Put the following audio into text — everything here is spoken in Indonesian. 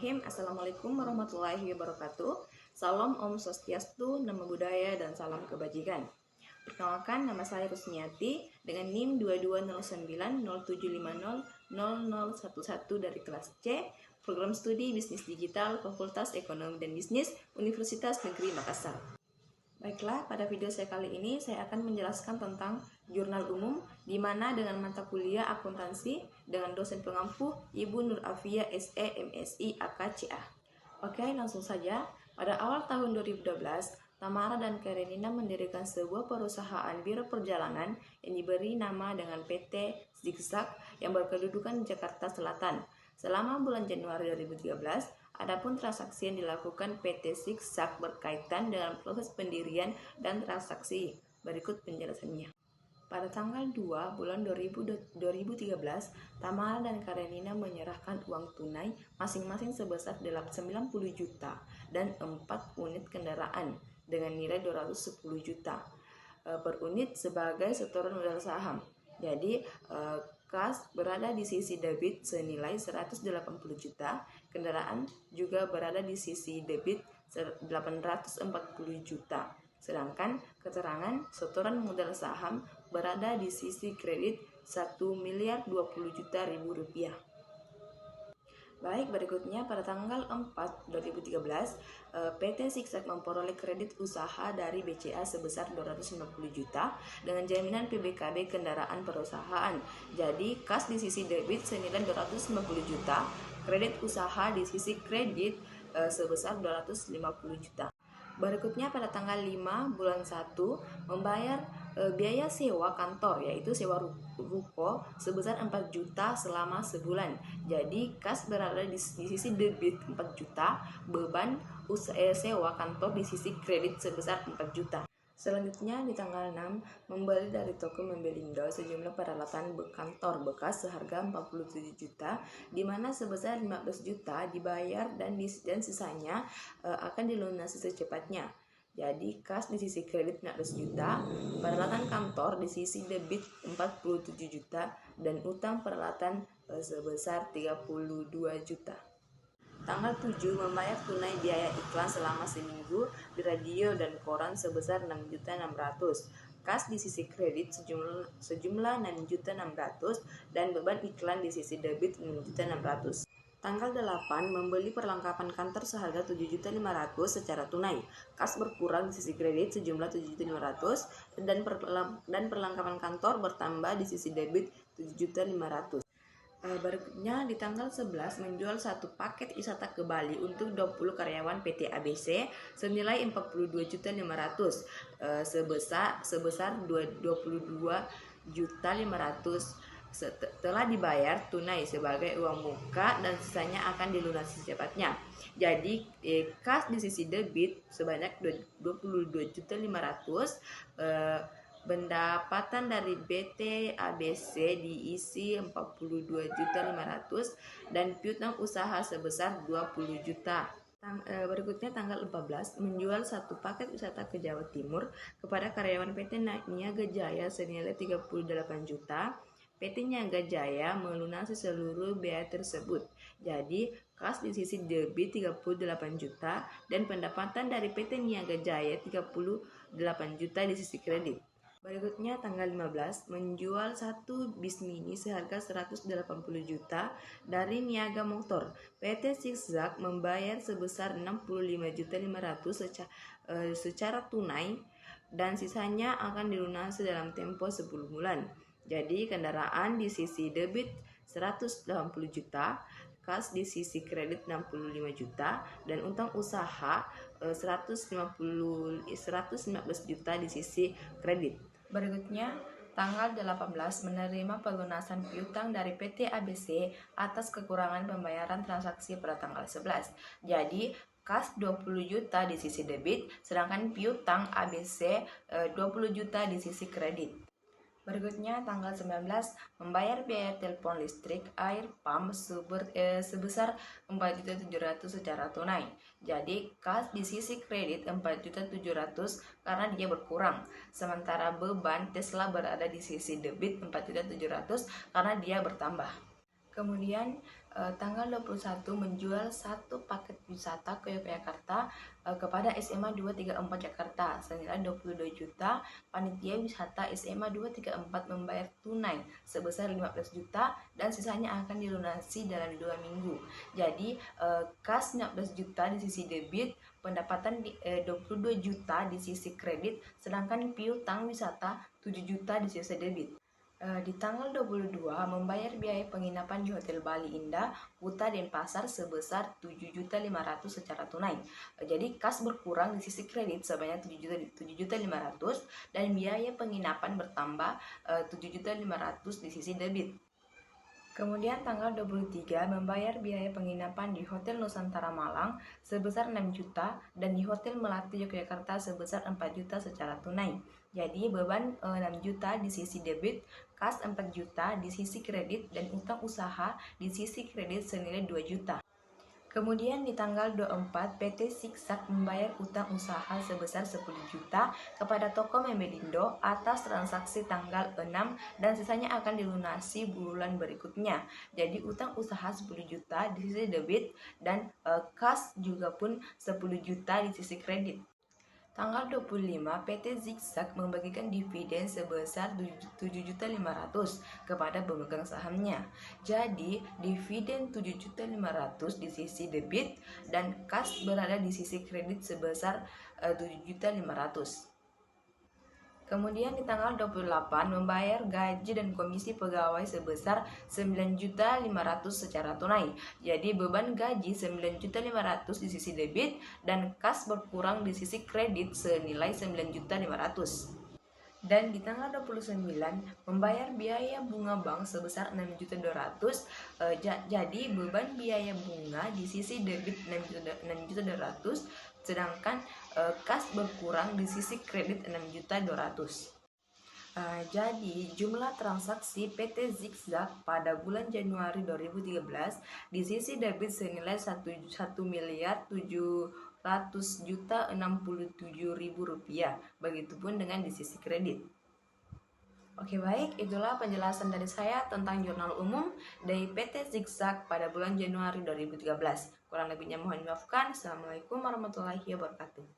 Bismillahirrahmanirrahim. Assalamualaikum warahmatullahi wabarakatuh. Salam Om Swastiastu, Namo Buddhaya, dan salam kebajikan. Perkenalkan, nama saya Rusniati dengan NIM 220907500011 dari kelas C, Program Studi Bisnis Digital, Fakultas Ekonomi dan Bisnis, Universitas Negeri Makassar. Baiklah, pada video saya kali ini saya akan menjelaskan tentang jurnal umum, di mana dengan mata kuliah akuntansi dengan dosen pengampu Ibu Nur Afia SE MSI AKCA. Oke, langsung saja. Pada awal tahun 2012, Tamara dan Karenina mendirikan sebuah perusahaan biro perjalanan yang diberi nama dengan PT Zigzag yang berkedudukan di Jakarta Selatan. Selama bulan Januari 2013, adapun transaksi yang dilakukan PT Zigzag berkaitan dengan proses pendirian dan transaksi. Berikut penjelasannya. Pada tanggal 2 bulan 2013, Tamara dan Karenina menyerahkan uang tunai masing-masing sebesar 90 juta dan 4 unit kendaraan dengan nilai 210 juta per unit sebagai setoran modal saham. Jadi, kas berada di sisi debit senilai 180 juta, kendaraan juga berada di sisi debit 840 juta. Sedangkan keterangan setoran modal saham berada di sisi kredit 1.020.000.000 rupiah. Baik, berikutnya pada tanggal 4 2013, PT Zigzag memperoleh kredit usaha dari BCA sebesar 250 juta dengan jaminan PBKB kendaraan perusahaan. Jadi, kas di sisi debit senilai 250 juta, kredit usaha di sisi kredit sebesar 250 juta. Berikutnya pada tanggal 5 bulan 1 membayar biaya sewa kantor, yaitu sewa ruko sebesar 4 juta selama sebulan. Jadi kas berada di sisi debit 4 juta, beban sewa kantor di sisi kredit sebesar 4 juta. Selanjutnya di tanggal 6 membeli dari toko Membelindo sejumlah peralatan kantor bekas seharga 47 juta, di mana sebesar 15 juta dibayar dan sisanya akan dilunasi secepatnya. Jadi kas di sisi kredit 15 juta, peralatan kantor di sisi debit 47 juta, dan utang peralatan sebesar 32 juta. Tanggal 7 membayar tunai biaya iklan selama seminggu di radio dan koran sebesar 6.600.000. Kas di sisi kredit sejumlah 6.600.000 dan beban iklan di sisi debit 6.600.000. Tanggal 8 membeli perlengkapan kantor seharga 7.500.000 secara tunai. Kas berkurang di sisi kredit sejumlah 7.500.000 dan perlengkapan kantor bertambah di sisi debit 7.500.000. Berikutnya di tanggal 11 menjual satu paket wisata ke Bali untuk 20 karyawan PT ABC senilai 42.500.000 sebesar 22.500.000 telah dibayar tunai sebagai uang muka dan sisanya akan dilunasi secepatnya. Jadi kas di sisi debit sebanyak 22.500.000, pendapatan dari PT ABC diisi 42.500.000 dan piutang usaha sebesar 20 juta. Berikutnya tanggal 14 menjual satu paket wisata ke Jawa Timur kepada karyawan PT Niaga Jaya senilai 38 juta. PT Niaga Jaya melunasi seluruh biaya tersebut. Jadi kas di sisi debit 38 juta dan pendapatan dari PT Niaga Jaya 38 juta di sisi kredit. Berikutnya tanggal 15 menjual satu bis mini seharga 180 juta dari Niaga Motor. PT Zigzag membayar sebesar 65.500.000 secara tunai dan sisanya akan dilunasi dalam tempo 10 bulan. Jadi kendaraan di sisi debit 180 juta, kas di sisi kredit 65 juta dan utang usaha 115 juta di sisi kredit. Berikutnya tanggal 18 menerima pelunasan piutang dari PT ABC atas kekurangan pembayaran transaksi pada tanggal 11. Jadi kas 20 juta di sisi debit, sedangkan piutang ABC 20 juta di sisi kredit. Berikutnya tanggal 19 membayar biaya telepon listrik, air, pam sebesar 4.700.000 secara tunai. Jadi kas di sisi kredit 4.700.000 karena dia berkurang. Sementara beban Tesla berada di sisi debit 4.700.000 karena dia bertambah. Kemudian tanggal 21 menjual satu paket wisata ke Yogyakarta kepada SMA 234 Jakarta senilai 22 juta. Panitia wisata SMA 234 membayar tunai sebesar 15 juta dan sisanya akan dilunasi dalam 2 minggu. Jadi kas 15 juta di sisi debit, pendapatan 22 juta di sisi kredit, sedangkan piutang wisata 7 juta di sisi debit. Di tanggal 22 membayar biaya penginapan di Hotel Bali Indah, Kuta Denpasar sebesar 7.500.000 secara tunai. Jadi kas berkurang di sisi kredit sebanyak 7.500.000 dan biaya penginapan bertambah 7.500.000 di sisi debit. Kemudian tanggal 23 membayar biaya penginapan di Hotel Nusantara Malang sebesar 6 juta dan di Hotel Melati Yogyakarta sebesar 4 juta secara tunai. Jadi beban 6 juta di sisi debit, kas 4 juta di sisi kredit dan utang usaha di sisi kredit senilai 2 juta. Kemudian di tanggal 24, PT Zigzag membayar utang usaha sebesar 10 juta kepada toko Memelindo atas transaksi tanggal 6 dan sisanya akan dilunasi bulan berikutnya. Jadi utang usaha 10 juta di sisi debit dan kas juga pun 10 juta di sisi kredit. Tanggal 25, PT Zigzag membagikan dividen sebesar 7.500.000 kepada pemegang sahamnya. Jadi, dividen 7.500.000 di sisi debit dan kas berada di sisi kredit sebesar 7.500.000. Kemudian di tanggal 28 membayar gaji dan komisi pegawai sebesar 9.500.000 secara tunai. Jadi beban gaji 9.500.000 di sisi debit dan kas berkurang di sisi kredit senilai 9.500.000. Dan di tanggal 29 membayar biaya bunga bank sebesar 6.200.000. Jadi beban biaya bunga di sisi debit 6.200.000 sedangkan kas berkurang di sisi kredit 6.200.000. Jadi jumlah transaksi PT Zigzag pada bulan Januari 2013 di sisi debit senilai 1.767.067 rupiah. Begitupun dengan di sisi kredit. Oke baik, itulah penjelasan dari saya tentang jurnal umum dari PT Zigzag pada bulan Januari 2013. Kurang lebihnya mohon dimaafkan. Assalamualaikum warahmatullahi wabarakatuh.